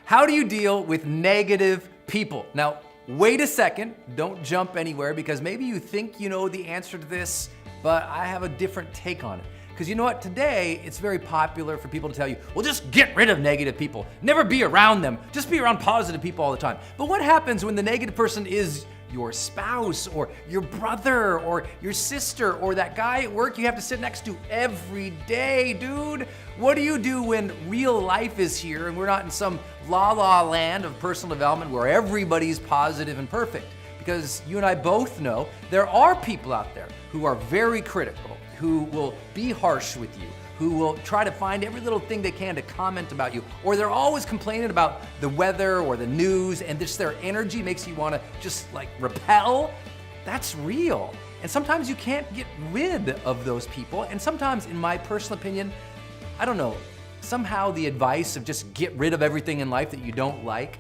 How do you deal with negative people? Now, wait a second, don't jump anywhere because maybe you think you know the answer to this, but I have a different take on it. Because you know what, today it's very popular for people to tell you, well, just get rid of negative people. Never be around them. Just be around positive people all the time. But what happens when the negative person is your spouse or your brother or your sister or that guy at work you have to sit next to every day, dude? What do you do when real life is here and we're not in some la-la land of personal development where everybody's positive and perfect? Because you and I both know there are people out there who are very critical, who will be harsh with you, who will try to find every little thing they can to comment about you, or they're always complaining about the weather or the news, and just their energy makes you want to just like repel. That's real. And sometimes you can't get rid of those people, and sometimes, in my personal opinion, I don't know, somehow the advice of just get rid of everything in life that you don't like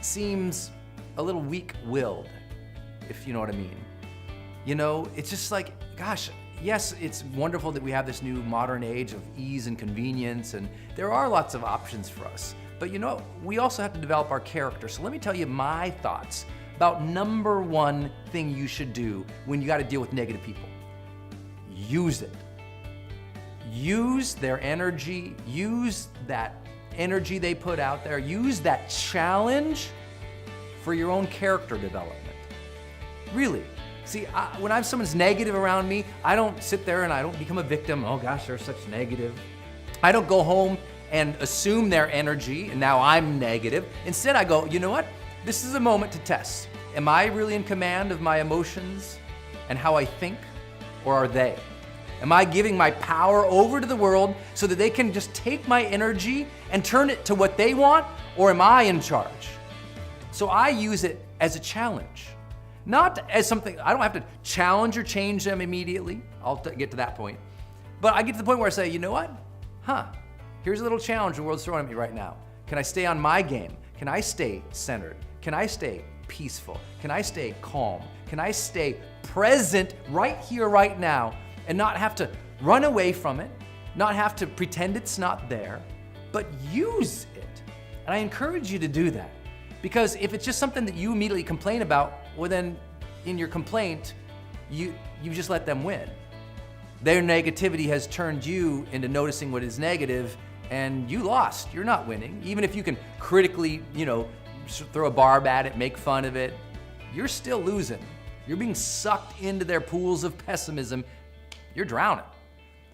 seems a little weak-willed, if you know what I mean. You know, it's just like, gosh, yes, it's wonderful that we have this new modern age of ease and convenience, and there are lots of options for us. But you know, we also have to develop our character. So let me tell you my thoughts about number one thing you should do when you got to deal with negative people. Use it. Use their energy, use that energy they put out there, use that challenge for your own character development. Really. See, when someone's negative around me, I don't sit there and I don't become a victim. Oh gosh, they're such negative. I don't go home and assume their energy and now I'm negative. Instead, I go, you know what? This is a moment to test. Am I really in command of my emotions and how I think, or are they? Am I giving my power over to the world so that they can just take my energy and turn it to what they want, or am I in charge? So I use it as a challenge. Not as something, I don't have to challenge or change them immediately. I'll get to that point. But I get to the point where I say, you know what? Here's a little challenge the world's throwing at me right now. Can I stay on my game? Can I stay centered? Can I stay peaceful? Can I stay calm? Can I stay present right here, right now, and not have to run away from it, not have to pretend it's not there, but use it? And I encourage you to do that. Because if it's just something that you immediately complain about, well then, in your complaint, you just let them win. Their negativity has turned you into noticing what is negative, and you lost. You're not winning. Even if you can critically, throw a barb at it, make fun of it, you're still losing. You're being sucked into their pools of pessimism. You're drowning.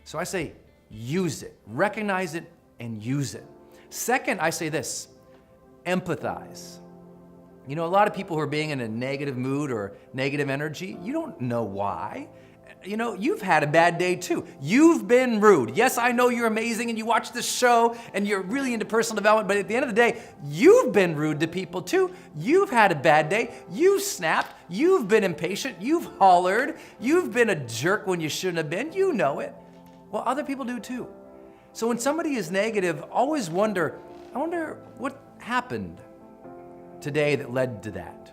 So I say, use it. Recognize it and use it. Second, I say this, empathize. You know, a lot of people who are being in a negative mood or negative energy, you don't know why. You know, you've had a bad day too. You've been rude. Yes, I know you're amazing and you watch this show and you're really into personal development, but at the end of the day, you've been rude to people too. You've had a bad day. You've snapped. You've been impatient. You've hollered. You've been a jerk when you shouldn't have been. You know it. Well, other people do too. So when somebody is negative, always I wonder what happened today that led to that.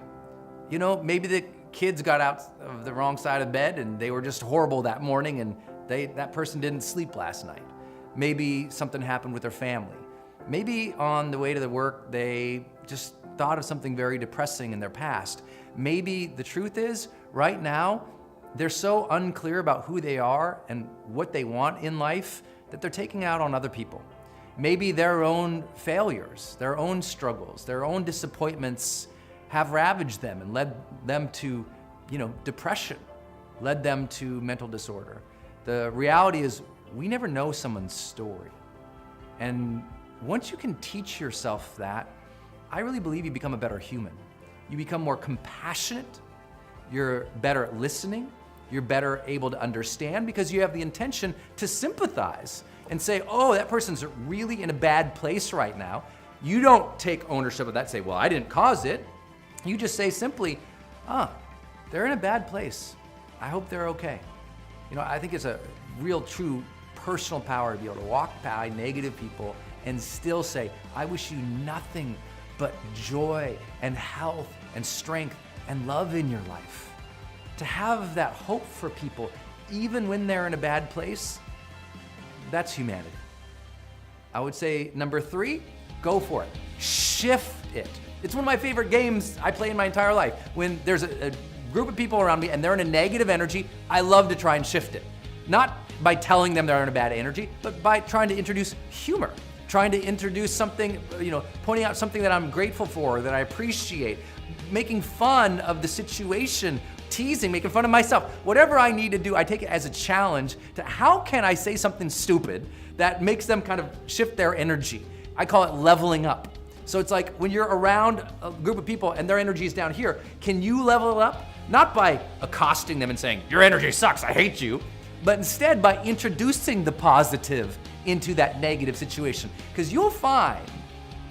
You know, maybe the kids got out of the wrong side of bed and they were just horrible that morning and that person didn't sleep last night. Maybe something happened with their family. Maybe on the way to the work, they just thought of something very depressing in their past. Maybe the truth is, right now, they're so unclear about who they are and what they want in life that they're taking out on other people. Maybe their own failures, their own struggles, their own disappointments have ravaged them and led them to, depression, led them to mental disorder. The reality is we never know someone's story. And once you can teach yourself that, I really believe you become a better human. You become more compassionate, you're better at listening, you're better able to understand because you have the intention to sympathize and say, oh, that person's really in a bad place right now. You don't take ownership of that, say, well, I didn't cause it. You just say simply, they're in a bad place. I hope they're okay. I think it's a real, true personal power to be able to walk by negative people and still say, I wish you nothing but joy and health and strength and love in your life. To have that hope for people, even when they're in a bad place, that's humanity. I would say number 3, go for it. shift it. It's one of my favorite games I play in my entire life. When there's a group of people around me and they're in a negative energy, I love to try and shift it. Not by telling them they're in a bad energy, but by trying to introduce humor, trying to introduce something, pointing out something that I'm grateful for, that I appreciate, making fun of the situation, teasing, making fun of myself. Whatever I need to do, I take it as a challenge to how can I say something stupid that makes them kind of shift their energy. I call it leveling up. So it's like when you're around a group of people and their energy is down here, can you level it up? Not by accosting them and saying, your energy sucks, I hate you, but instead by introducing the positive into that negative situation. Because you'll find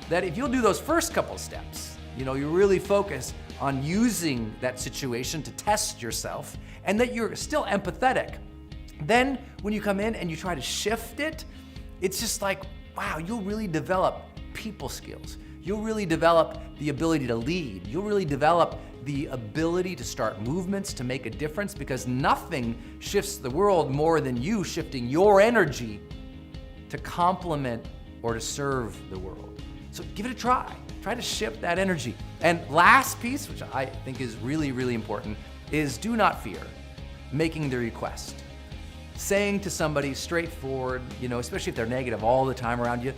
that if you'll do those first couple steps, you really focus on using that situation to test yourself and that you're still empathetic. Then when you come in and you try to shift it, it's just like, wow, you'll really develop people skills. You'll really develop the ability to lead. You'll really develop the ability to start movements, to make a difference, because nothing shifts the world more than you shifting your energy to complement or to serve the world. So give it a try. Try to shift that energy. And last piece, which I think is really, really important, is do not fear making the request. Saying to somebody straightforward, especially if they're negative all the time around you,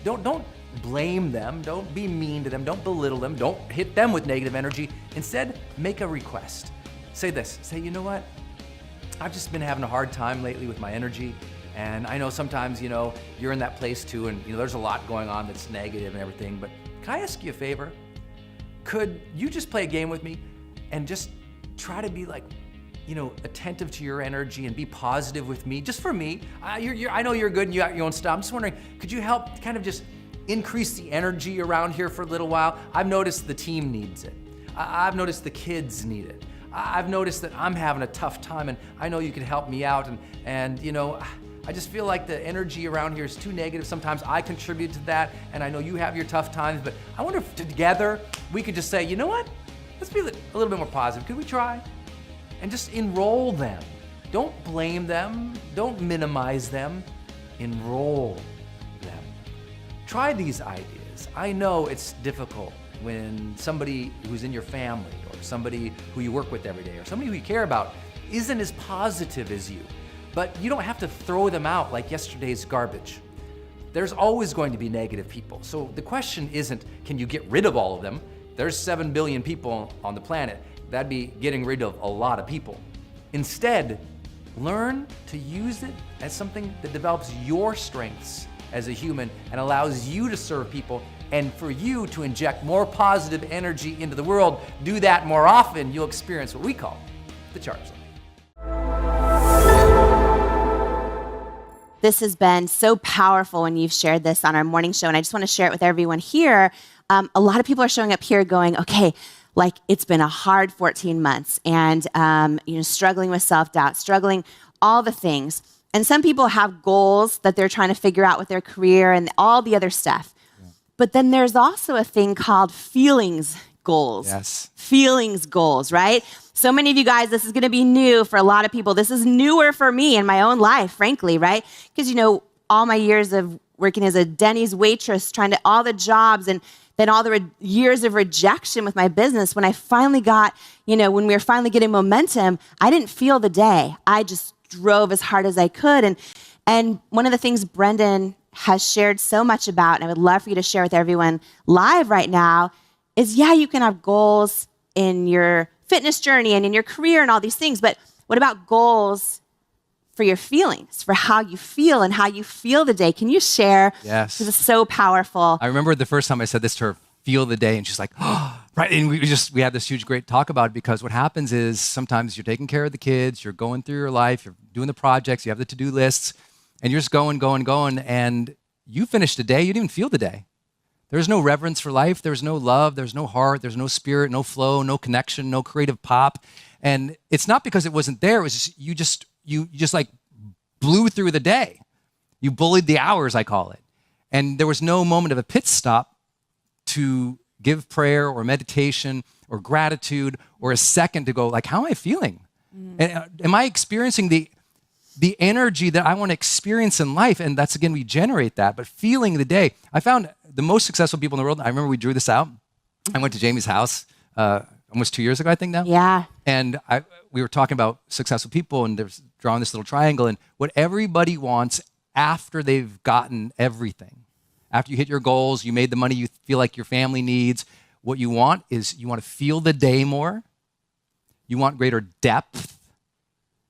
don't blame them, don't be mean to them, don't belittle them, don't hit them with negative energy. Instead, make a request. Say this, you know what? I've just been having a hard time lately with my energy, and I know sometimes, you're in that place too, and there's a lot going on that's negative and everything, but can I ask you a favor? Could you just play a game with me and just try to be attentive to your energy and be positive with me, just for me? I know you're good and you got your own stuff. I'm just wondering, could you help kind of just increase the energy around here for a little while? I've noticed the team needs it. I've noticed the kids need it. I've noticed that I'm having a tough time, and I know you can help me out, and I just feel like the energy around here is too negative. Sometimes I contribute to that, and I know you have your tough times, but I wonder if together we could just say, you know what? Let's be a little bit more positive. Could we try? And just enroll them. Don't blame them. Don't minimize them. Enroll them. Try these ideas. I know it's difficult when somebody who's in your family or somebody who you work with every day or somebody who you care about isn't as positive as you. But you don't have to throw them out like yesterday's garbage. There's always going to be negative people. So the question isn't, can you get rid of all of them? There's 7 billion people on the planet. That'd be getting rid of a lot of people. Instead, learn to use it as something that develops your strengths as a human and allows you to serve people and for you to inject more positive energy into the world. Do that more often, you'll experience what we call the charge zone. This has been so powerful when you've shared this on our morning show, and I just want to share it with everyone here. A lot of people are showing up here going, okay, it's been a hard 14 months and struggling with self-doubt, struggling all the things. And some people have goals that they're trying to figure out with their career and all the other stuff. Yeah. But then there's also a thing called feelings goals. Yes. Feelings goals, right? So many of you guys, this is going to be new for a lot of people. This is newer for me in my own life, frankly, right? Because, all my years of working as a Denny's waitress, trying to all the jobs and then all the years of rejection with my business, when I finally got, when we were finally getting momentum, I didn't feel the day. I just drove as hard as I could. And one of the things Brendon has shared so much about, and I would love for you to share with everyone live right now, is you can have goals in your fitness journey and in your career and all these things, but what about goals for your feelings, for how you feel and how you feel the day? Can you share? Yes. This is so powerful. I remember the first time I said this to her, feel the day, and she's like, oh, right. And we had this huge, great talk about it, because what happens is sometimes you're taking care of the kids, you're going through your life, you're doing the projects, you have the to-do lists, and you're just going, and you finish the day, you didn't even feel the day. There's no reverence for life, there's no love, there's no heart, there's no spirit, no flow, no connection, no creative pop. And it's not because it wasn't there, it was just, you just blew through the day. You bullied the hours, I call it. And there was no moment of a pit stop to give prayer or meditation or gratitude or a second to go, how am I feeling? And am I experiencing the energy that I want to experience in life? And that's, again, we generate that. But feeling the day, I found the most successful people in the world, I remember we drew this out. I went to Jamie's house almost 2 years ago, I think now. Yeah. And we were talking about successful people, and there's drawing this little triangle, and what everybody wants after they've gotten everything. After you hit your goals, you made the money you feel like your family needs, what you want is you want to feel the day more. You want greater depth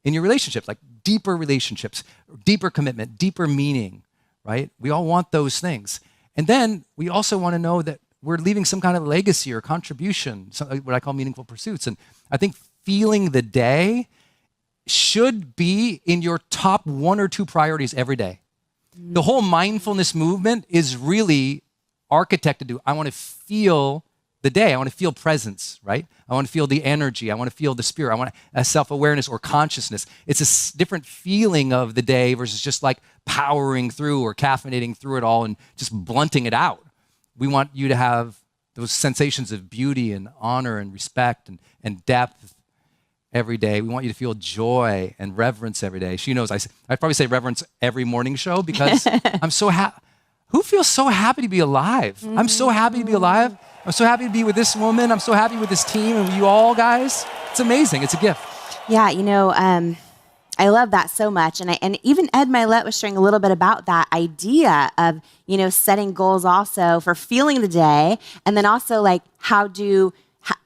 in your relationships, like deeper relationships, deeper commitment, deeper meaning, right? We all want those things. And then we also want to know that we're leaving some kind of legacy or contribution, what I call meaningful pursuits. And I think feeling the day should be in your top 1 or 2 priorities every day. The whole mindfulness movement is really architected to, I want to feel the day. I want to feel presence, right? I want to feel the energy. I want to feel the spirit. I want a self-awareness or consciousness. It's a different feeling of the day versus just like powering through or caffeinating through it all and just blunting it out. We want you to have those sensations of beauty and honor and respect and depth every day. We want you to feel joy and reverence every day. She knows I probably say reverence every morning show because I'm so happy. Who feels so happy to be alive? Mm-hmm. I'm so happy to be alive. I'm so happy to be with this woman. I'm so happy with this team and with you all guys. It's amazing. It's a gift. Yeah, I love that so much. And even Ed Milet was sharing a little bit about that idea of, setting goals also for feeling the day. And then also like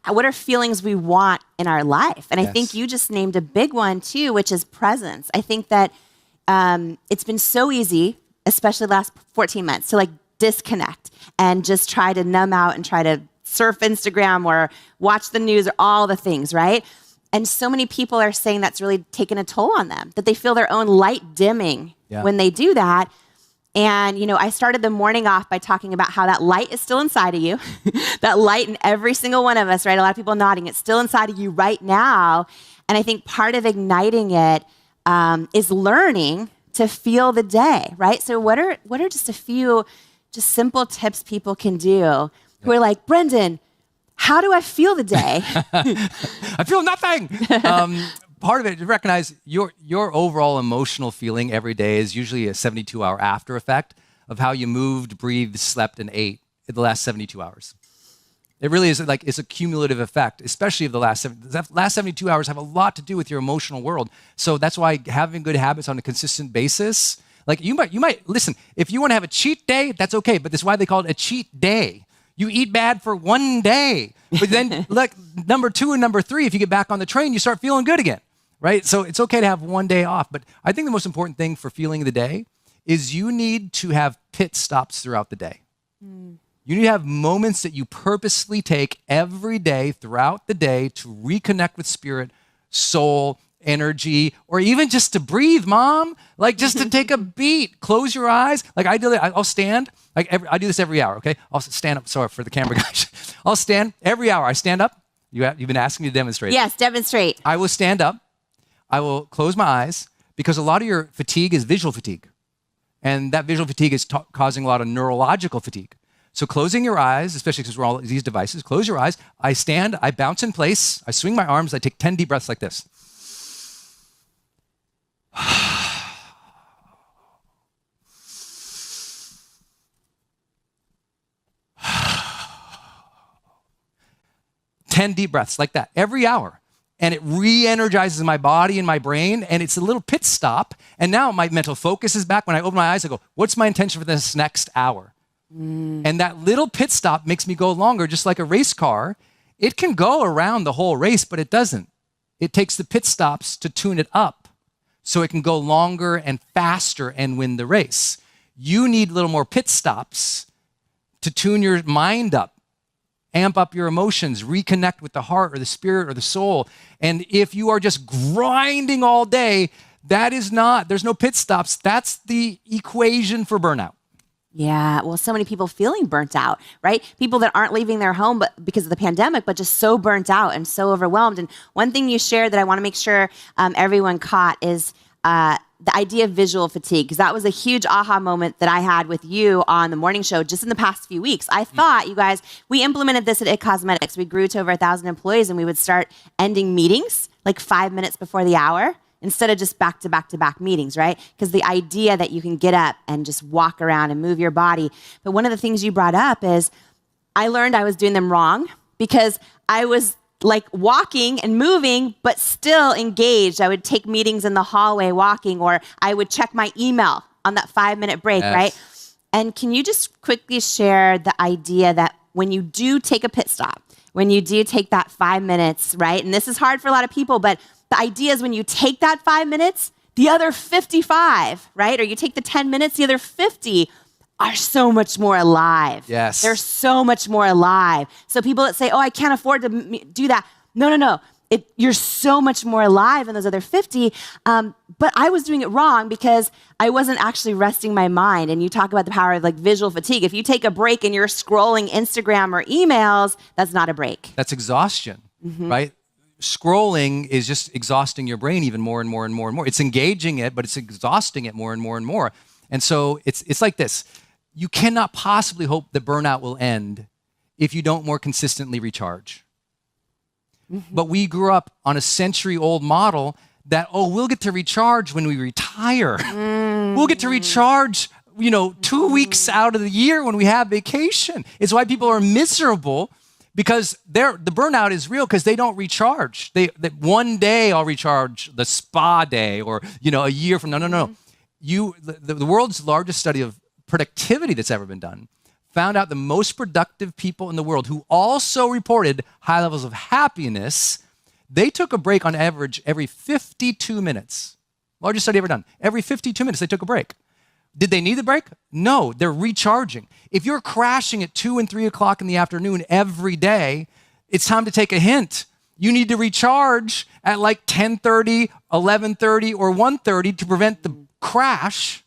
what are feelings we want in our life? And yes. I think you just named a big one too, which is presence. I think that it's been so easy, especially the last 14 months, to like disconnect and just try to numb out and try to surf Instagram or watch the news or all the things, right? And so many people are saying that's really taken a toll on them, that they feel their own light dimming when they do that. And, I started the morning off by talking about how that light is still inside of you, that light in every single one of us, right? A lot of people nodding. It's still inside of you right now. And I think part of igniting it is learning to feel the day, right? So what are just a few just simple tips people can do who are like, Brendon, how do I feel the day? I feel nothing. Part of it, recognize your overall emotional feeling every day is usually a 72-hour after effect of how you moved, breathed, slept, and ate in the last 72 hours. It really is like it's a cumulative effect, especially of the last 72 hours have a lot to do with your emotional world. So that's why having good habits on a consistent basis, like you might listen, if you want to have a cheat day, that's okay, but that's why they call it a cheat day. You eat bad for one day, but then like number 2 and number 3, if you get back on the train, you start feeling good again, right? So it's okay to have one day off, but I think the most important thing for feeling the day is you need to have pit stops throughout the day. You need to have moments that you purposely take every day throughout the day to reconnect with spirit, soul, energy, or even just to breathe, Mom. Like just to take a beat, close your eyes. Like I'll stand. I do this every hour, okay? I'll stand up. Sorry for the camera guys. I'll stand every hour. I stand up. You've been asking me to demonstrate. Yes, demonstrate. I will stand up. I will close my eyes because a lot of your fatigue is visual fatigue. And that visual fatigue is causing a lot of neurological fatigue. So closing your eyes, especially because we're all these devices, close your eyes. I stand, I bounce in place. I swing my arms. I take 10 deep breaths like this. 10 deep breaths like that every hour. And it re-energizes my body and my brain, and it's a little pit stop. And now my mental focus is back. When I open my eyes, I go, what's my intention for this next hour? And that little pit stop makes me go longer, just like a race car. It can go around the whole race, but it doesn't. It takes the pit stops to tune it up so it can go longer and faster and win the race. You need a little more pit stops to tune your mind up, amp up your emotions, reconnect with the heart or the spirit or the soul. And if you are just grinding all day, there's no pit stops. That's the equation for burnout. Yeah, well, so many people feeling burnt out, right? People that aren't leaving their home but because of the pandemic, but just so burnt out and so overwhelmed. And one thing you shared that I want to make sure everyone caught is the idea of visual fatigue, because that was a huge aha moment that I had with you on the morning show just in the past few weeks. I thought, you guys, we implemented this at It Cosmetics. We grew to over 1,000 employees, and we would start ending meetings like 5 minutes before the hour. instead of just back to back to back meetings, right? Because the idea that you can get up and just walk around and move your body. But one of the things you brought up is I learned I was doing them wrong because I was like walking and moving, but still engaged. I would take meetings in the hallway walking, or I would check my email on that 5-minute break, right? And can you just quickly share the idea that when you do take a pit stop, when you do take that 5 minutes, right? And this is hard for a lot of people, but the idea is when you take that 5 minutes, the other 55, right? Or you take the 10 minutes, the other 50 are so much more alive. Yes. They're so much more alive. So people that say, oh, I can't afford to do that. No. You're so much more alive in those other 50. But I was doing it wrong because I wasn't actually resting my mind. And you talk about the power of like visual fatigue. If you take a break and you're scrolling Instagram or emails, that's not a break. That's exhaustion, right? Scrolling is just exhausting your brain even more and more and more and more. It's engaging it, but it's exhausting it more and more and more. And so it's like this. You cannot possibly hope that burnout will end if you don't more consistently recharge. But we grew up on a century-old model that, we'll get to recharge when we retire. We'll get to recharge, 2 weeks out of the year when we have vacation. It's why people are miserable, because the burnout is real because they don't recharge. That one day I'll recharge, the spa day, or a year from no. The world's largest study of productivity that's ever been done found out the most productive people in the world who also reported high levels of happiness, they took a break on average every 52 minutes. Largest study ever done. Every 52 minutes they took a break. Did they need the break? No, they're recharging. If you're crashing at 2 and 3 o'clock in the afternoon every day, it's time to take a hint. You need to recharge at like 10:30, 11:30, or 1:30 to prevent the crash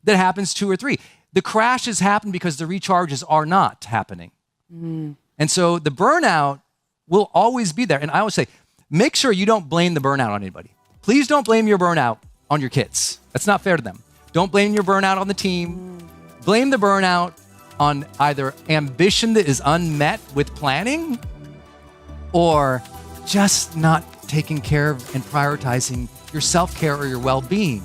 that happens 2 or 3. The crashes happen because the recharges are not happening. And so the burnout will always be there. And I always say, make sure you don't blame the burnout on anybody. Please don't blame your burnout on your kids. That's not fair to them. Don't blame your burnout on the team. Blame the burnout on either ambition that is unmet with planning or just not taking care of and prioritizing your self-care or your well-being.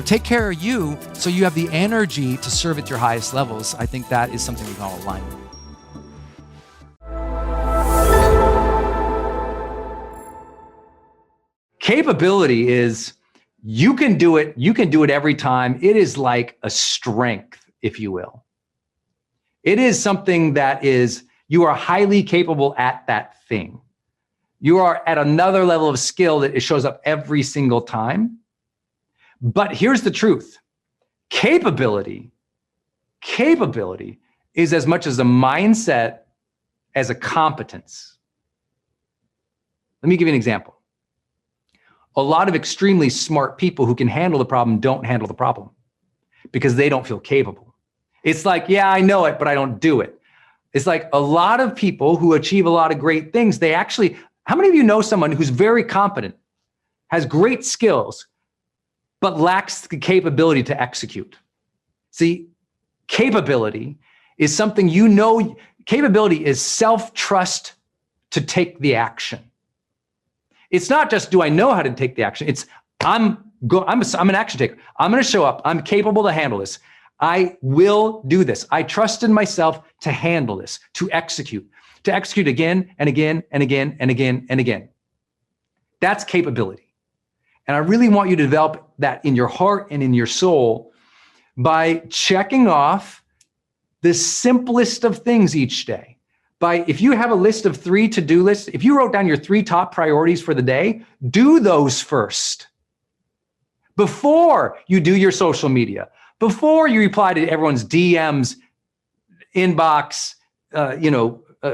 Take care of you so you have the energy to serve at your highest levels. I think that is something we call alignment. Capability is you can do it every time. It is like a strength, if you will. It is something that you are highly capable at that thing. You are at another level of skill that it shows up every single time. But here's the truth. Capability is as much as a mindset as a competence. Let me give you an example. A lot of extremely smart people who can handle the problem don't handle the problem because they don't feel capable. It's like, yeah, I know it, but I don't do it. It's like a lot of people who achieve a lot of great things, how many of you know someone who's very competent, has great skills, but lacks the capability to execute? See, capability is something capability is self-trust to take the action. It's not just, do I know how to take the action? It's, I'm an action taker. I'm going to show up. I'm capable to handle this. I will do this. I trust in myself to handle this, to execute again and again and again and again and again. That's capability. And I really want you to develop that in your heart and in your soul by checking off the simplest of things each day. If you have a list of 3 to-do lists, if you wrote down your 3 top priorities for the day, do those first. Before you do your social media, before you reply to everyone's DMs, inbox,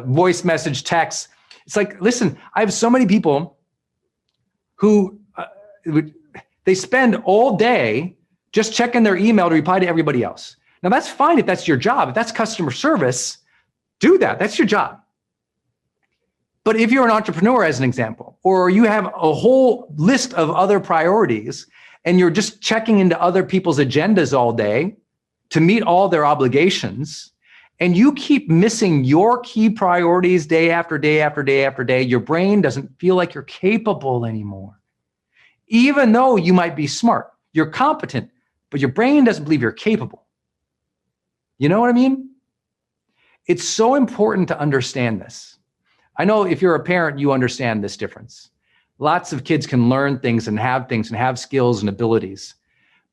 voice message, text. It's like, listen, I have so many people who they spend all day just checking their email to reply to everybody else. Now that's fine if that's your job. If that's customer service, do that. That's your job. But if you're an entrepreneur, as an example, or you have a whole list of other priorities and you're just checking into other people's agendas all day to meet all their obligations, and you keep missing your key priorities day after day after day after day, your brain doesn't feel like you're capable anymore. Even though you might be smart, you're competent, but your brain doesn't believe you're capable. You know what I mean? It's so important to understand this. I know if you're a parent, you understand this difference. Lots of kids can learn things and have skills and abilities.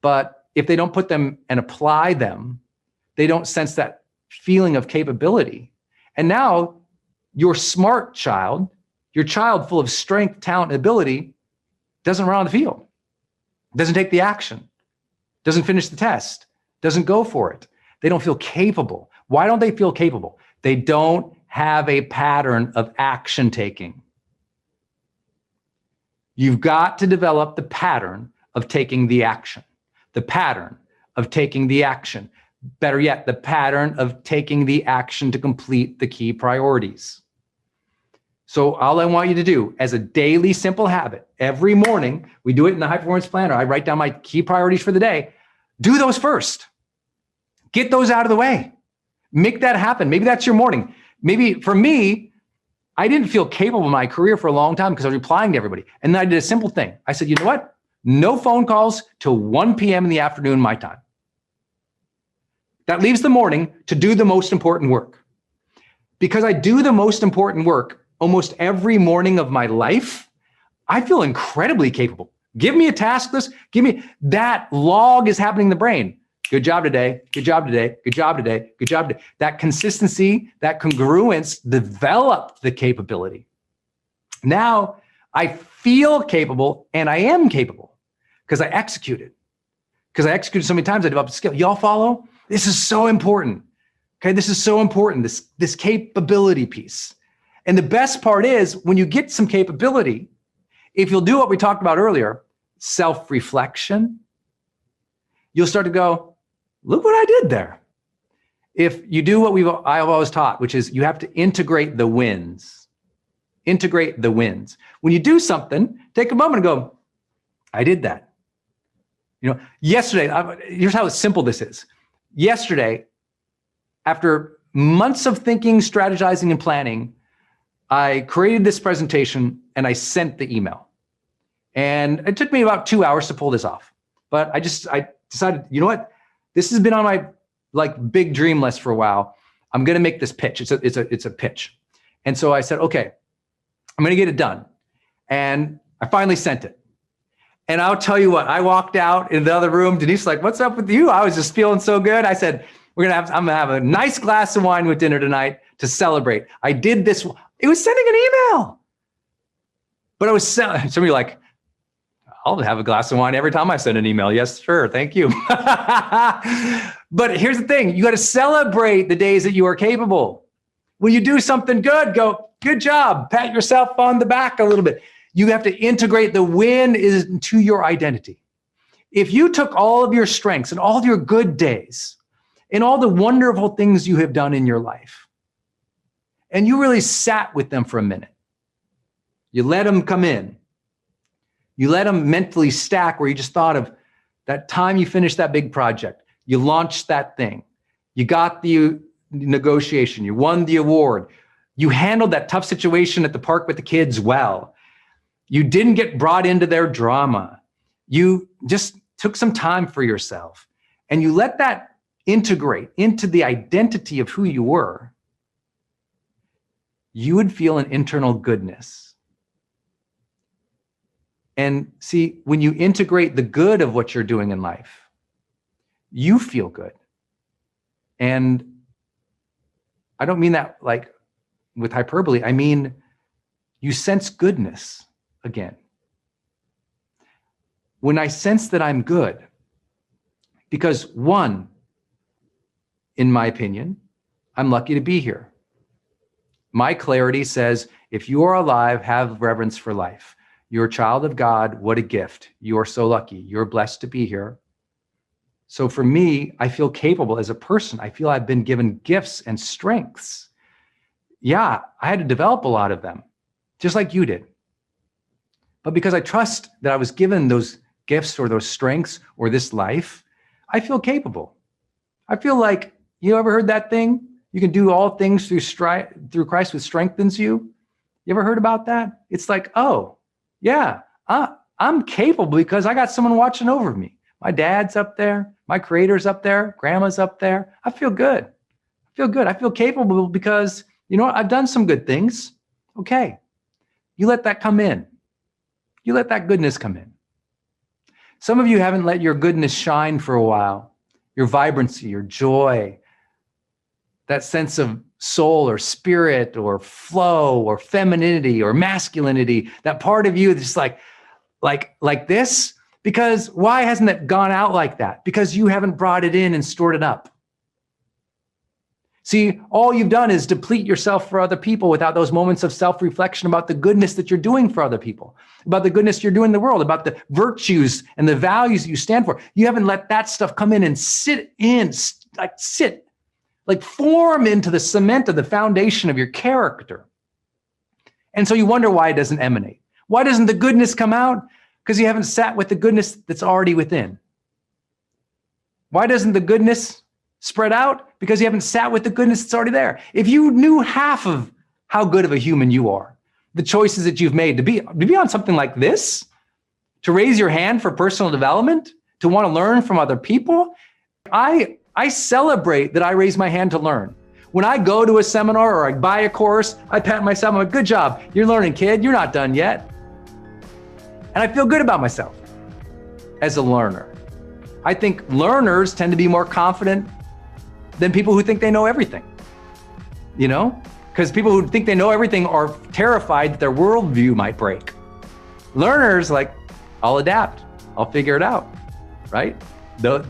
But if they don't put them and apply them, they don't sense that feeling of capability. And now your smart child, your child full of strength, talent, and ability, doesn't run on the field, doesn't take the action, doesn't finish the test, doesn't go for it. They don't feel capable. Why don't they feel capable? They don't have a pattern of action taking. You've got to develop the pattern of taking the action, the pattern of taking the action. Better yet, the pattern of taking the action to complete the key priorities. So all I want you to do as a daily simple habit, every morning, we do it in the high performance planner. I write down my key priorities for the day. Do those first. Get those out of the way. Make that happen. Maybe that's your morning. Maybe for me, I didn't feel capable in my career for a long time because I was replying to everybody. And then I did a simple thing. I said, you know what? No phone calls till 1 p.m. in the afternoon, my time. That leaves the morning to do the most important work. Because I do the most important work almost every morning of my life, I feel incredibly capable. Give me a task list. Give me that log is happening in the brain. Good job today. Good job today. Good job today. Good job today. That consistency, that congruence developed the capability. Now I feel capable and I am capable because I executed. Because I executed so many times, I developed a skill. Y'all follow? This is so important. Okay, this is so important, this capability piece. And the best part is when you get some capability, if you'll do what we talked about earlier, self-reflection, you'll start to go, look what I did there. If you do what I've always taught, which is you have to integrate the wins. Integrate the wins. When you do something, take a moment and go, I did that. You know, yesterday, here's how simple this is. Yesterday, after months of thinking, strategizing, and planning, I created this presentation and I sent the email. And it took me about 2 hours to pull this off. But I decided, you know what? This has been on my big dream list for a while. I'm going to make this pitch. It's a pitch. And so I said, okay, I'm going to get it done. And I finally sent it. And I'll tell you what, I walked out in the other room. Denise was like, what's up with you? I was just feeling so good. I said, I'm going to have a nice glass of wine with dinner tonight to celebrate. I did this. It was sending an email. But I was somebody like, I'll have a glass of wine every time I send an email. Yes, sure. Thank you. But here's the thing. You got to celebrate the days that you are capable. When you do something good, go, good job. Pat yourself on the back a little bit. You have to integrate the win into your identity. If you took all of your strengths and all of your good days and all the wonderful things you have done in your life, and you really sat with them for a minute, you let them come in, you let them mentally stack where you just thought of that time you finished that big project, you launched that thing, you got the negotiation, you won the award, you handled that tough situation at the park with the kids well, you didn't get brought into their drama, you just took some time for yourself, and you let that integrate into the identity of who you were, you would feel an internal goodness. And see, when you integrate the good of what you're doing in life, you feel good. And I don't mean that like with hyperbole. I mean, you sense goodness again. When I sense that I'm good, because one, in my opinion, I'm lucky to be here. My clarity says, if you are alive, have reverence for life. You're a child of God. What a gift. You are so lucky. You're blessed to be here. So for me, I feel capable as a person. I feel I've been given gifts and strengths. Yeah, I had to develop a lot of them, just like you did. But because I trust that I was given those gifts or those strengths or this life, I feel capable. I feel like, you ever heard that thing? You can do all things through Christ who strengthens you. You ever heard about that? It's like, oh, yeah, I'm capable because I got someone watching over me. My dad's up there, my creator's up there, grandma's up there. I feel good. I feel good. I feel capable because, you know what? I've done some good things. Okay. You let that come in. You let that goodness come in. Some of you haven't let your goodness shine for a while. Your vibrancy, your joy, that sense of soul or spirit or flow or femininity or masculinity, that part of you that's like this. Because why hasn't it gone out like that? Because you haven't brought it in and stored it up. See, all you've done is deplete yourself for other people without those moments of self-reflection about the goodness that you're doing for other people, about the goodness you're doing in the world, about the virtues and the values that you stand for. You haven't let that stuff come in and sit, form into the cement of the foundation of your character. And so you wonder why it doesn't emanate. Why doesn't the goodness come out? Because you haven't sat with the goodness that's already within. Why doesn't the goodness spread out? Because you haven't sat with the goodness that's already there. If you knew half of how good of a human you are, the choices that you've made to be on something like this, to raise your hand for personal development, to want to learn from other people, I celebrate that I raise my hand to learn. When I go to a seminar or I buy a course, I pat myself, I'm like, good job, you're learning, kid, you're not done yet. And I feel good about myself as a learner. I think learners tend to be more confident than people who think they know everything, you know? Because people who think they know everything are terrified that their worldview might break. Learners, like, I'll adapt, I'll figure it out, right? That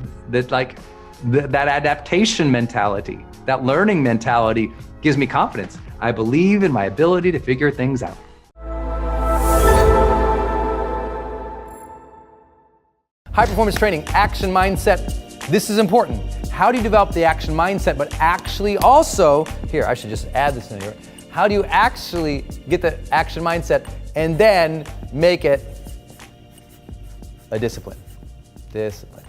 adaptation mentality, that learning mentality gives me confidence. I believe in my ability to figure things out. High performance training, action mindset. This is important. How do you develop the action mindset, but actually also, here, I should just add this in here. How do you actually get the action mindset and then make it a discipline? Discipline.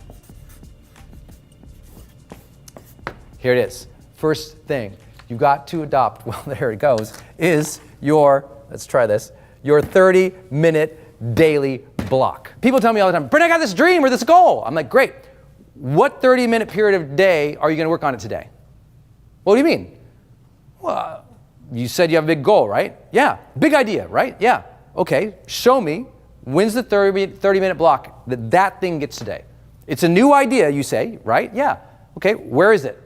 Here it is. First thing you've got to adopt, well, there it goes, is let's try this, your 30-minute daily block. People tell me all the time, Brendon, I got this dream or this goal. I'm like, great. What 30-minute period of day are you going to work on it today? What do you mean? Well, you said you have a big goal, right? Yeah. Big idea, right? Yeah. Okay. Show me when's the 30-minute block that thing gets today. It's a new idea, you say, right? Yeah. Okay. Where is it?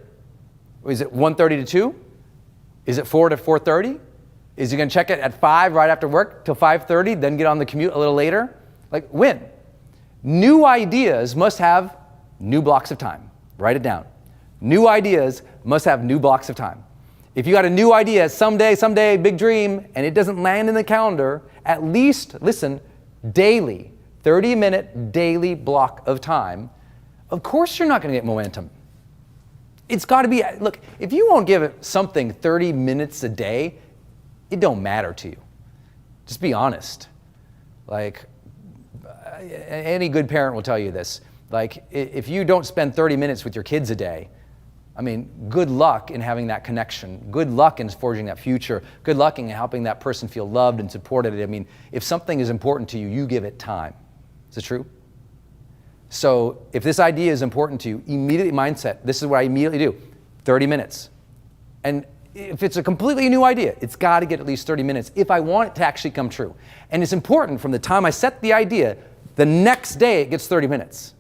Is it 1:30 to 2? Is it 4 to 4:30? Is he going to check it at 5 right after work till 5:30, then get on the commute a little later? Like, when? New ideas must have new blocks of time. Write it down. New ideas must have new blocks of time. If you got a new idea, someday, big dream, and it doesn't land in the calendar, at least, listen, daily, 30-minute daily block of time, of course you're not going to get momentum. It's got to be, look, if you won't give it something 30 minutes a day, it don't matter to you. Just be honest. Like, any good parent will tell you this. Like, if you don't spend 30 minutes with your kids a day, I mean, good luck in having that connection. Good luck in forging that future. Good luck in helping that person feel loved and supported. I mean, if something is important to you, you give it time. Is it true? So if this idea is important to you, immediately mindset, this is what I immediately do, 30 minutes. And if it's a completely new idea, it's got to get at least 30 minutes if I want it to actually come true. And it's important from the time I set the idea, the next day it gets 30 minutes.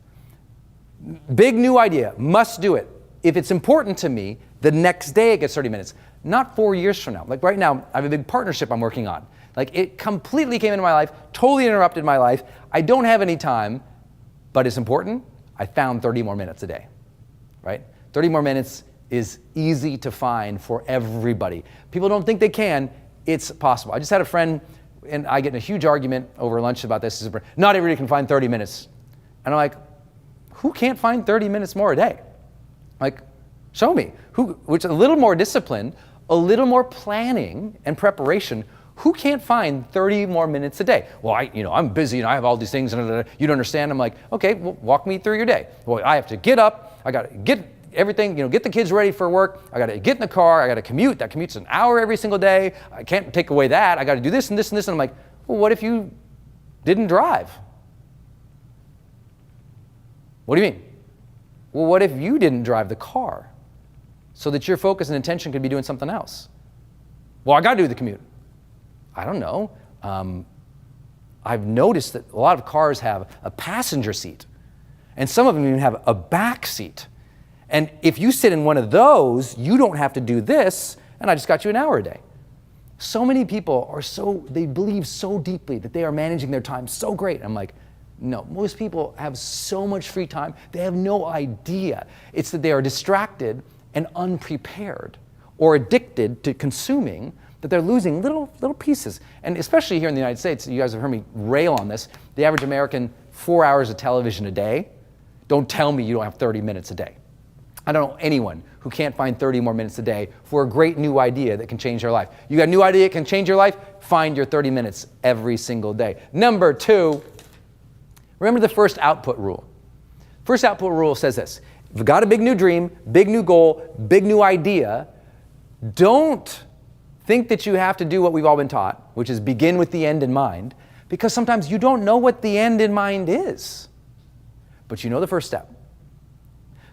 Big new idea, must do it. If it's important to me, the next day it gets 30 minutes. Not 4 years from now. Like right now, I have a big partnership I'm working on. Like it completely came into my life, totally interrupted my life. I don't have any time, but it's important. I found 30 more minutes a day, right? 30 more minutes is easy to find for everybody. People don't think they can. It's possible. I just had a friend, and I get in a huge argument over lunch about this. Not everybody can find 30 minutes. And I'm like, who can't find 30 minutes more a day? Like, show me. Which a little more discipline, a little more planning and preparation. Who can't find 30 more minutes a day? Well, I'm busy and I have all these things and you don't understand. I'm like, okay, well, walk me through your day. Well, I have to get up. I got to get everything, get the kids ready for work. I got to get in the car. I got to commute. That commute's an hour every single day. I can't take away that. I got to do this and this and this. And I'm like, well, what if you didn't drive? What do you mean? Well, what if you didn't drive the car so that your focus and attention could be doing something else? Well, I got to do the commute. I don't know. I've noticed that a lot of cars have a passenger seat, and some of them even have a back seat. And if you sit in one of those, you don't have to do this, and I just got you an hour a day. So many people they believe so deeply that they are managing their time so great. I'm like, no, most people have so much free time, they have no idea. It's that they are distracted and unprepared or addicted to consuming, that they're losing little pieces. And especially here in the United States, you guys have heard me rail on this, the average American, 4 hours of television a day. Don't tell me you don't have 30 minutes a day. I don't know anyone who can't find 30 more minutes a day for a great new idea that can change their life. You got a new idea that can change your life? Find your 30 minutes every single day. Number 2, remember the first output rule. First output rule says this: if you've got a big new dream, big new goal, big new idea, don't think that you have to do what we've all been taught, which is begin with the end in mind, because sometimes you don't know what the end in mind is, but you know the first step.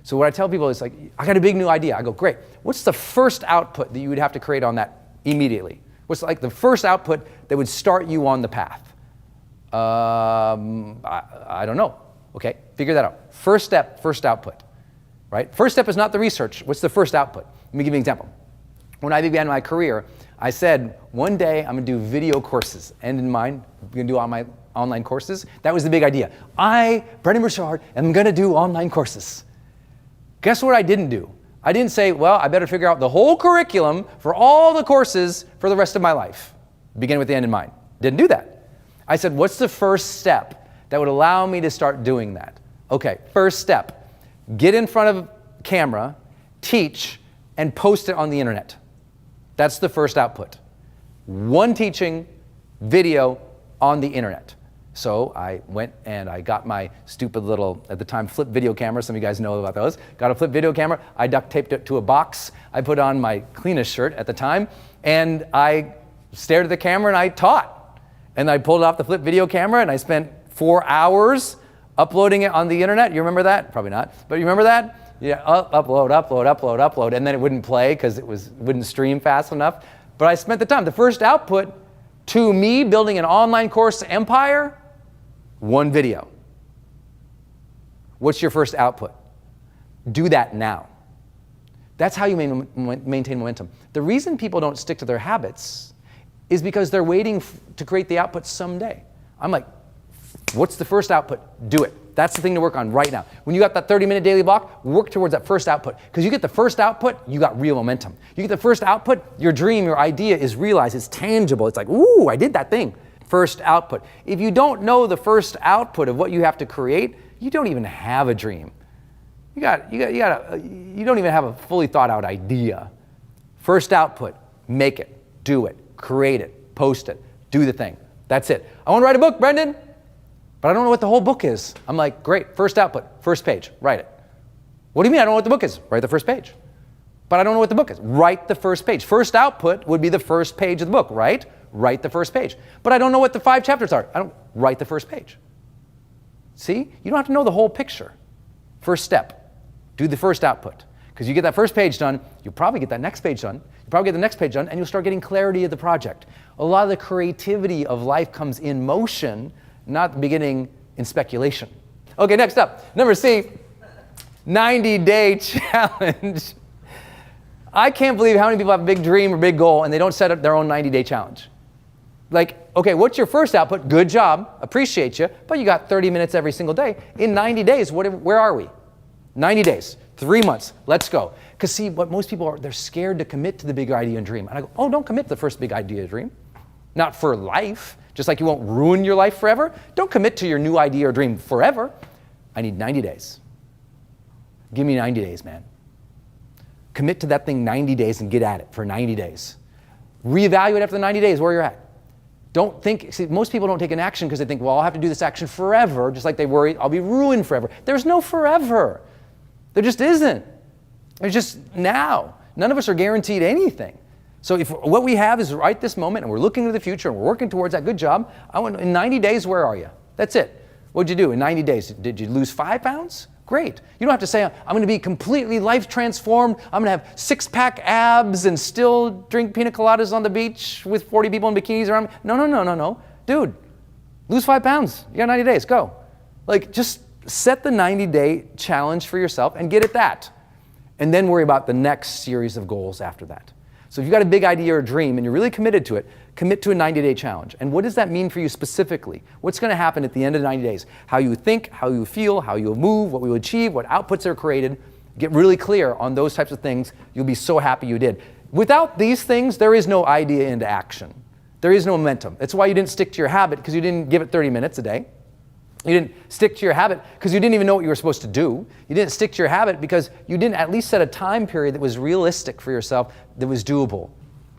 So what I tell people is like, I got a big new idea. I go, great. What's the first output that you would have to create on that immediately? What's like the first output that would start you on the path? I don't know. Okay, figure that out. First step, first output, right? First step is not the research. What's the first output? Let me give you an example. When I began my career, I said, one day I'm gonna do video courses. End in mind, I'm gonna do all my online courses. That was the big idea. I, Brendon Burchard, am gonna do online courses. Guess what I didn't do? I didn't say, well, I better figure out the whole curriculum for all the courses for the rest of my life. Begin with the end in mind. Didn't do that. I said, what's the first step that would allow me to start doing that? Okay, first step, get in front of camera, teach, and post it on the internet. That's the first output. One teaching video on the internet. So I went and I got my stupid little, at the time, flip video camera. Some of you guys know about those. Got a flip video camera. I duct taped it to a box. I put on my cleanest shirt at the time, and I stared at the camera and I taught. And I pulled off the flip video camera and I spent 4 hours uploading it on the internet. You remember that? Probably not. But you remember that? Yeah, upload, and then it wouldn't play because it wouldn't stream fast enough. But I spent the time. The first output to me building an online course empire, one video. What's your first output? Do that now. That's how you maintain momentum. The reason people don't stick to their habits is because they're waiting to create the output someday. I'm like, what's the first output? Do it. That's the thing to work on right now. When you got that 30-minute daily block, work towards that first output. Because you get the first output, you got real momentum. You get the first output, your dream, your idea is realized, it's tangible. It's like, ooh, I did that thing. First output. If you don't know the first output of what you have to create, you don't even have a dream. You don't even have a fully thought out idea. First output, make it, do it, create it, post it, do the thing. That's it. I want to write a book, Brendon, but I don't know what the whole book is. I'm like, great, first output, first page, write it. What do you mean I don't know what the book is? Write the first page. But I don't know what the book is. Write the first page. First output would be the first page of the book, right? Write the first page. But I don't know what the 5 chapters are. I don't write the first page. See? You don't have to know the whole picture. First step, do the first output. Because you get that first page done, you'll probably get that next page done. You'll probably get the next page done, and you'll start getting clarity of the project. A lot of the creativity of life comes in motion, not beginning in speculation. Okay, next up, number C, 90-day challenge. I can't believe how many people have a big dream or big goal and they don't set up their own 90-day challenge. Like, okay, what's your first output? Good job, appreciate you, but you got 30 minutes every single day. In 90 days, where are we? 90 days, 3 months, let's go. Because see, what most people are, they're scared to commit to the big idea and dream. And I go, oh, don't commit to the first big idea and dream. Not for life, just like you won't ruin your life forever. Don't commit to your new idea or dream forever. I need 90 days. Give me 90 days, man. Commit to that thing 90 days and get at it for 90 days. Reevaluate after the 90 days where you're at. Don't think, see, most people don't take an action because they think, well, I'll have to do this action forever, just like they worry, I'll be ruined forever. There's no forever. There just isn't. There's just now. None of us are guaranteed anything. So if what we have is right this moment and we're looking to the future and we're working towards that, good job. In 90 days, where are you? That's it. What'd you do in 90 days? Did you lose 5 pounds? Great. You don't have to say, I'm going to be completely life transformed. I'm going to have six-pack abs and still drink pina coladas on the beach with 40 people in bikinis around me. No. Dude, lose 5 pounds. You got 90 days. Go. Like, just set the 90-day challenge for yourself and get at that. And then worry about the next series of goals after that. So if you've got a big idea or a dream and you're really committed to it, commit to a 90-day challenge. And what does that mean for you specifically? What's going to happen at the end of the 90 days? How you think, how you feel, how you move, what we will achieve, what outputs are created. Get really clear on those types of things. You'll be so happy you did. Without these things, there is no idea into action. There is no momentum. That's why you didn't stick to your habit, because you didn't give it 30 minutes a day. You didn't stick to your habit because you didn't even know what you were supposed to do. You didn't stick to your habit because you didn't at least set a time period that was realistic for yourself, that was doable.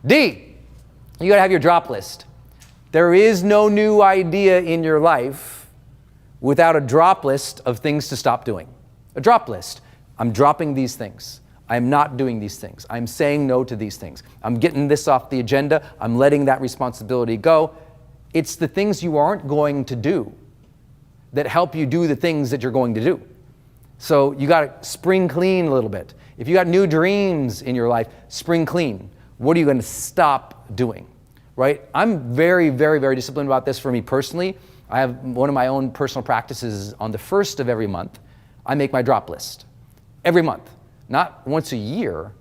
D, you got to have your drop list. There is no new idea in your life without a drop list of things to stop doing. A drop list. I'm dropping these things. I'm not doing these things. I'm saying no to these things. I'm getting this off the agenda. I'm letting that responsibility go. It's the things you aren't going to do that help you do the things that you're going to do. So you got to spring clean a little bit. If you got new dreams in your life, spring clean. What are you going to stop doing, right? I'm very, very, very disciplined about this for me personally. I have one of my own personal practices on the first of every month. I make my drop list every month, not once a year,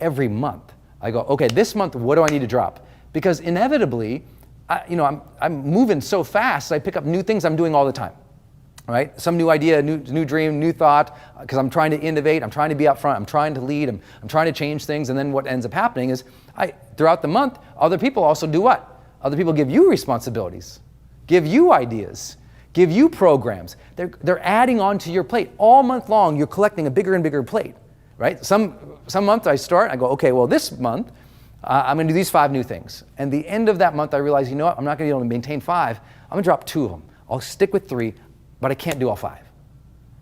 every month. I go, okay, this month, what do I need to drop? Because inevitably, I'm moving so fast, I pick up new things I'm doing all the time, right? Some new idea, new dream, new thought, because I'm trying to innovate, I'm trying to be out front, I'm trying to lead, I'm trying to change things, and then what ends up happening is, throughout the month, other people also do what? Other people give you responsibilities, give you ideas, give you programs. They're adding onto your plate. All month long, you're collecting a bigger and bigger plate, right? Some month I start, I go, okay, well this month, I'm going to do these 5 new things. And the end of that month, I realize, you know what? I'm not going to be able to maintain 5. I'm going to drop 2 of them. I'll stick with 3, but I can't do all 5.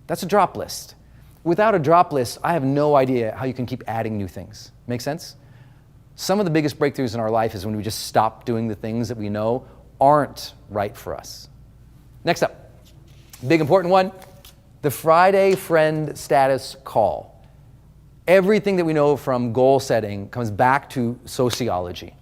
That's a drop list. Without a drop list, I have no idea how you can keep adding new things. Make sense? Some of the biggest breakthroughs in our life is when we just stop doing the things that we know aren't right for us. Next up, big important one, the Friday friend status call. Everything that we know from goal setting comes back to sociology.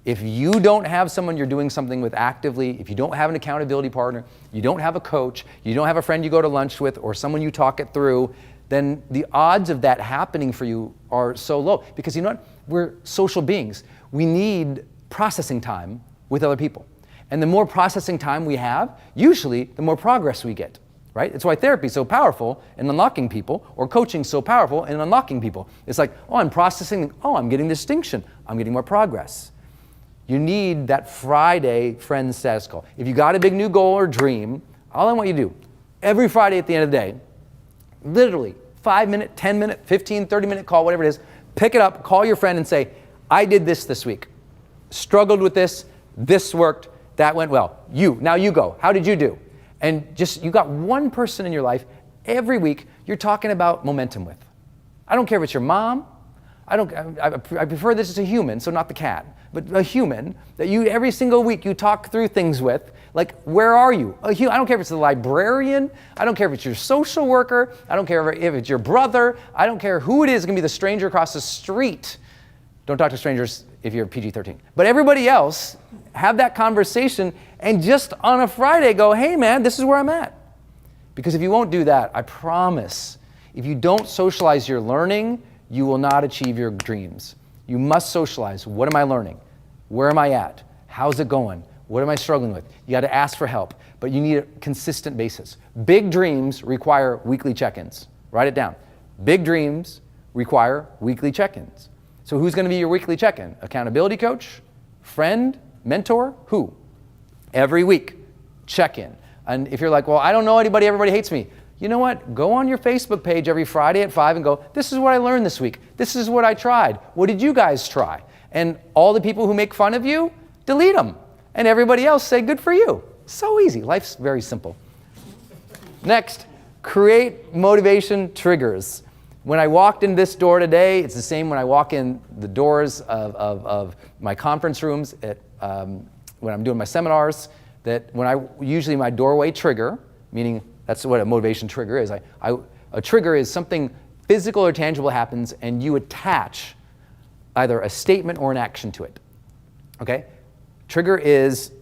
If you don't have someone you're doing something with actively, if you don't have an accountability partner, you don't have a coach, you don't have a friend you go to lunch with or someone you talk it through, then the odds of that happening for you are so low. Because you know what? We're social beings. We need processing time with other people. And the more processing time we have, usually the more progress we get. Right? It's why therapy is so powerful in unlocking people, or coaching so powerful in unlocking people. It's like, oh, I'm processing, oh, I'm getting distinction, I'm getting more progress. You need that Friday friend status call. If you got a big new goal or dream, all I want you to do, every Friday at the end of the day, literally 5-minute, 10-minute, 15, 30-minute call, whatever it is, pick it up, call your friend and say, I did this week. Struggled with this worked, that went well. Now you go. How did you do? And just, you got one person in your life every week you're talking about momentum with. I don't care if it's your mom. I prefer this as a human, so not the cat, but a human that you every single week you talk through things with. Like, where are you? I don't care if it's the librarian. I don't care if it's your social worker. I don't care if it's your brother. I don't care who it is. It's going to be the stranger across the street. Don't talk to strangers if you're PG-13. But everybody else, have that conversation and just on a Friday go, hey man, this is where I'm at. Because if you won't do that, I promise, if you don't socialize your learning, you will not achieve your dreams. You must socialize. What am I learning? Where am I at? How's it going? What am I struggling with? You got to ask for help, but you need a consistent basis. Big dreams require weekly check-ins. Write it down. Big dreams require weekly check-ins. So who's going to be your weekly check-in? Accountability coach? Friend? Mentor? Who? Every week, check-in. And if you're like, well, I don't know anybody, everybody hates me. You know what? Go on your Facebook page every Friday at 5 and go, this is what I learned this week. This is what I tried. What did you guys try? And all the people who make fun of you, delete them. And everybody else say, good for you. So easy. Life's very simple. Next, create motivation triggers. When I walked in this door today, it's the same when I walk in the doors of my conference rooms when I'm doing my seminars, that when usually my doorway trigger, meaning that's what a motivation trigger is. A trigger is something physical or tangible happens and you attach either a statement or an action to it, okay? Trigger is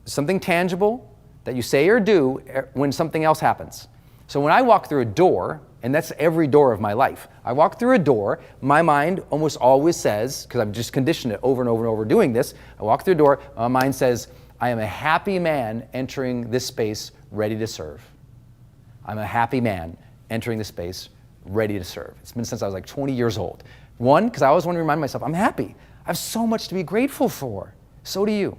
something tangible that you say or do when something else happens. So when I walk through a door, and that's every door of my life, I walk through a door, my mind almost always says, because I've just conditioned it over and over and over doing this, I walk through a door, my mind says, I am a happy man entering this space ready to serve. I'm a happy man entering this space ready to serve. It's been since I was like 20 years old. One, because I always want to remind myself, I'm happy. I have so much to be grateful for. So do you.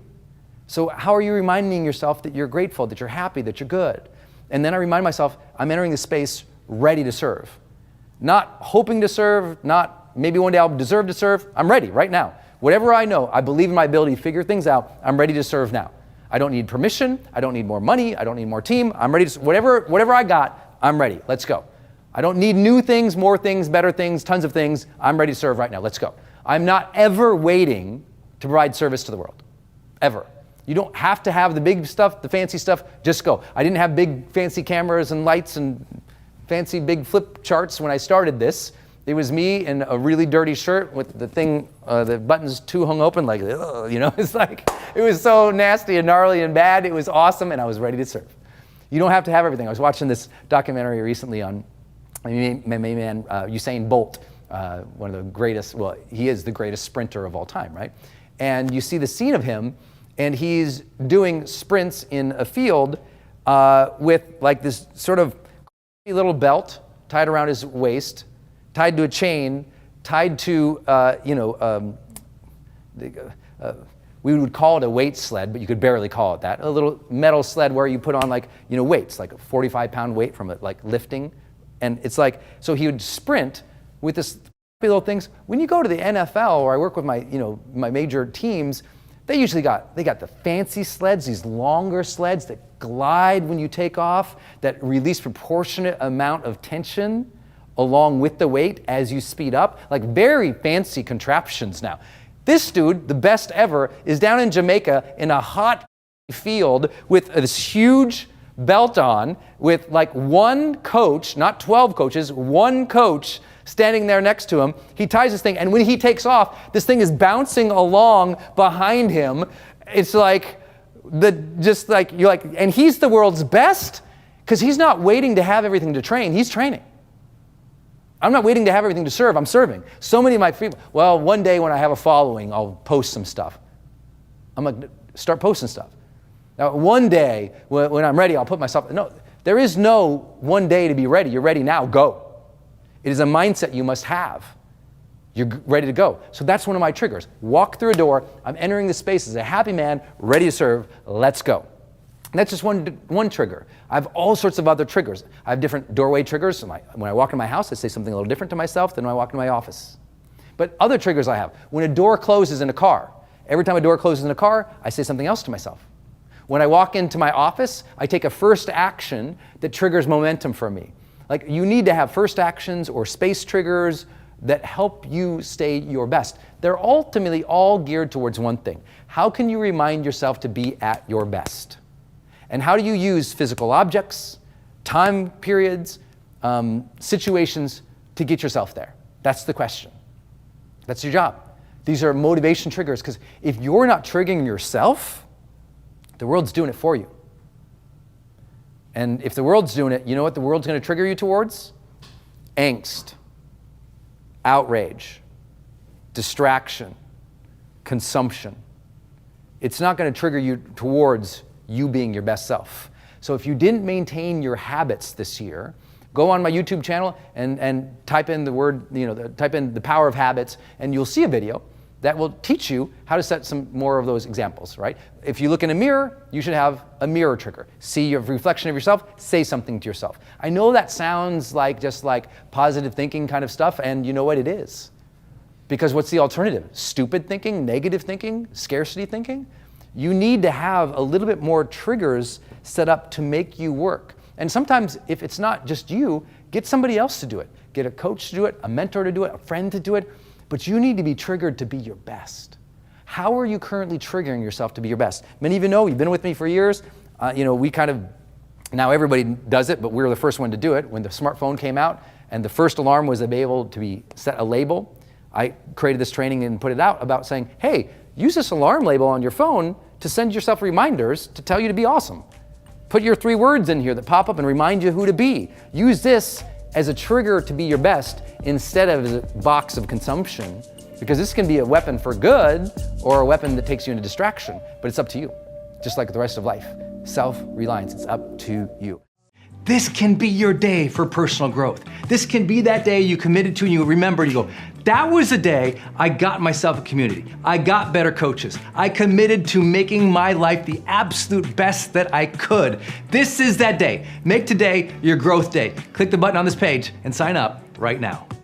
So how are you reminding yourself that you're grateful, that you're happy, that you're good? And then I remind myself, I'm entering this space ready to serve. Not hoping to serve, not maybe one day I'll deserve to serve. I'm ready right now. Whatever I know, I believe in my ability to figure things out. I'm ready to serve now. I don't need permission. I don't need more money. I don't need more team. I'm ready to, whatever I got, I'm ready. Let's go. I don't need new things, more things, better things, tons of things. I'm ready to serve right now. Let's go. I'm not ever waiting to provide service to the world. Ever. You don't have to have the big stuff, the fancy stuff. Just go. I didn't have big fancy cameras and lights and fancy big flip charts when I started this. It was me in a really dirty shirt with the thing, the buttons too hung open, like, ugh, you know, it's like, it was so nasty and gnarly and bad. It was awesome, and I was ready to serve. You don't have to have everything. I was watching this documentary recently on my main man, Usain Bolt, one of the greatest, well, he is the greatest sprinter of all time, right? And you see the scene of him, and he's doing sprints in a field with like this sort of little belt tied around his waist, tied to a chain, tied to, we would call it a weight sled, but you could barely call it that. A little metal sled where you put on like, weights, like a 45-pound weight from it, like lifting. And it's like, so he would sprint with this little things. When you go to the NFL, or I work with my, my major teams, they got the fancy sleds, these longer sleds that glide when you take off, that release proportionate amount of tension along with the weight as you speed up, like very fancy contraptions now. This dude, the best ever, is down in Jamaica in a hot field with this huge belt on with like one coach, not 12 coaches, one coach standing there next to him. He ties this thing, and when he takes off, this thing is bouncing along behind him. It's like, you're like, and he's the world's best because he's not waiting to have everything to train, he's training. I'm not waiting to have everything to serve, I'm serving. So many of my people, well, one day when I have a following, I'll post some stuff. I'm like, start posting stuff. Now, one day when I'm ready, I'll put myself, no, there is no one day to be ready. You're ready now, go. It is a mindset you must have. You're ready to go. So that's one of my triggers. Walk through a door, I'm entering the space as a happy man, ready to serve, let's go. And that's just one trigger. I have all sorts of other triggers. I have different doorway triggers. When I walk in my house, I say something a little different to myself than when I walk in my office. But other triggers I have. When a door closes in a car, every time a door closes in a car, I say something else to myself. When I walk into my office, I take a first action that triggers momentum for me. Like, you need to have first actions or space triggers that help you stay your best. They're ultimately all geared towards one thing. How can you remind yourself to be at your best? And how do you use physical objects, time periods, situations to get yourself there? That's the question. That's your job. These are motivation triggers, because if you're not triggering yourself, the world's doing it for you. And if the world's doing it, you know what the world's going to trigger you towards? Angst, outrage, distraction, consumption. It's not going to trigger you towards you being your best self. So if you didn't maintain your habits this year, go on my YouTube channel and type in the word, type in the power of habits, and you'll see a video that will teach you how to set some more of those examples, right? If you look in a mirror, you should have a mirror trigger. See your reflection of yourself, say something to yourself. I know that sounds like just like positive thinking kind of stuff, and you know what it is. Because what's the alternative? Stupid thinking, negative thinking, scarcity thinking? You need to have a little bit more triggers set up to make you work. And sometimes if it's not just you, get somebody else to do it. Get a coach to do it, a mentor to do it, a friend to do it. But you need to be triggered to be your best. How are you currently triggering yourself to be your best? Many of you know, you've been with me for years. We kind of Now everybody does it, but we were the first one to do it. When the smartphone came out and the first alarm was able to be set a label, I created this training and put it out about saying, hey, use this alarm label on your phone to send yourself reminders to tell you to be awesome. Put your 3 words in here that pop up and remind you who to be. Use this as a trigger to be your best instead of as a box of consumption, because this can be a weapon for good or a weapon that takes you into distraction, but it's up to you. Just like the rest of life. Self-reliance, it's up to you. This can be your day for personal growth. This can be that day you committed to and you remember and you go, that was the day I got myself a community. I got better coaches. I committed to making my life the absolute best that I could. This is that day. Make today your growth day. Click the button on this page and sign up right now.